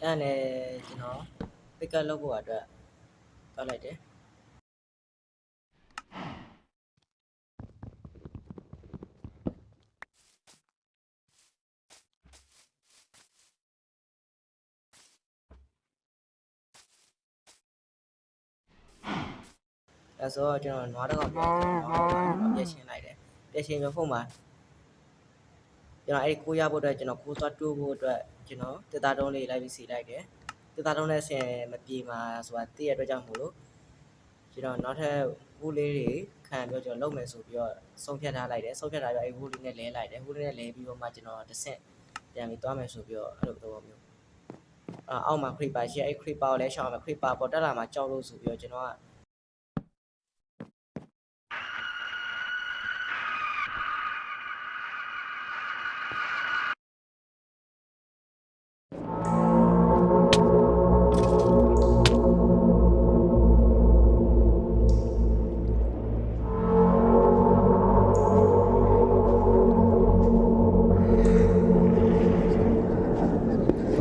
အဲ့နဲ့ကျွန်တော် pick up လုပ်ဖို့အတွက်တွားလိုက်တယ်အဲ့ဆိုတော့ကျွန်တော်နွားတော့ပြည့်ရှင်းလိုက်တယ်ပြည့်ရှင်းပြီးဖုန်းမှာကျွန်တော်အဲ့ကိုရဖို့အတွက်ကျွန်တော်ကိုသွားတိုးဖို့အတွက်ကျွန်တော်တက်တာတုံးလေးလိုက်ပြီးစီလိုက်တယ်တက်တာတုံးနဲ့ဆင်မပြေမှာဆိုတာသိရအတွက်ကြောင့်မို့လို့ကျွန်တော်နောက်ထပ်ဘူးလေးတွေခံပြီးကျွန်တော်လုပ်မယ်ဆိုပြီးတော့ဆုံးဖြတ်ထားလိုက်တယ်ဆုံးဖြတ်ထားပြီးအဲ့ဘူးလေးနဲ့လဲလိုက်တယ်ဘူးလေးနဲ့လဲပြီးတော့မှကျွန်တော်တစ်ဆင့်ပြန်ပြီးသွားမယ်ဆိုပြီးတော့အဲ့လိုတော့မျိုးအောက်မှာ creeper ရှိအဲ့ creeper ကိုလည်းရှောင်းအောင် creeper ပေါ်တက်လာမှာကြောက်လို့ဆိုပြီးတော့ကျွန်တော်က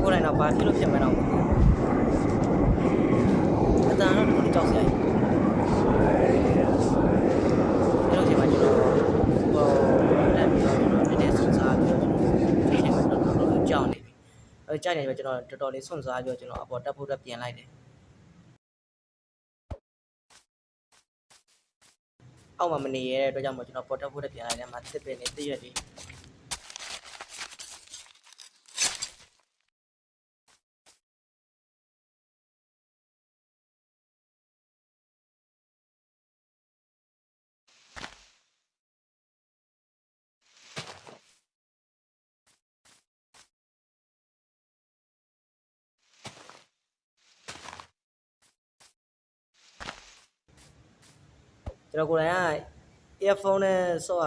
ကိုယ်တိုင်တော့ဘာဖြစ်လို့ဖြစ်မှန်းတော့မသိဘူးအတန်တော့တော်တော်ကြောက်စရာကြီးအဲ့လိုချိန်မှာကျွန်တော်တက်ပြီးတော့ကျွန်တော်နည်းနည်းစွန့်စားပြီးတော့ကျွန်တော်ဒီနေ့မှာတော်တော်ကြောက်နေပြီအဲ့ကြောက်နေပြီကျွန်တော်တော်တော်လေးစွန့်စားပြီးတော့ကျွန်တော်အပေါ်တက်ဖို့အတွက်ပြင်လိုက်တယ်အောက်မှာမနေရတဲ့အတွက်ကြောင့်မို့ကျွန်တော်ပေါ်တက်ဖို့အတွက်ပြင်လိုက်တယ်မှာတစ်ပင်နဲ့တည့်ရက်လေးကျွန်တော်ကိုယ်တိုင်က earphone နဲ့ဆော့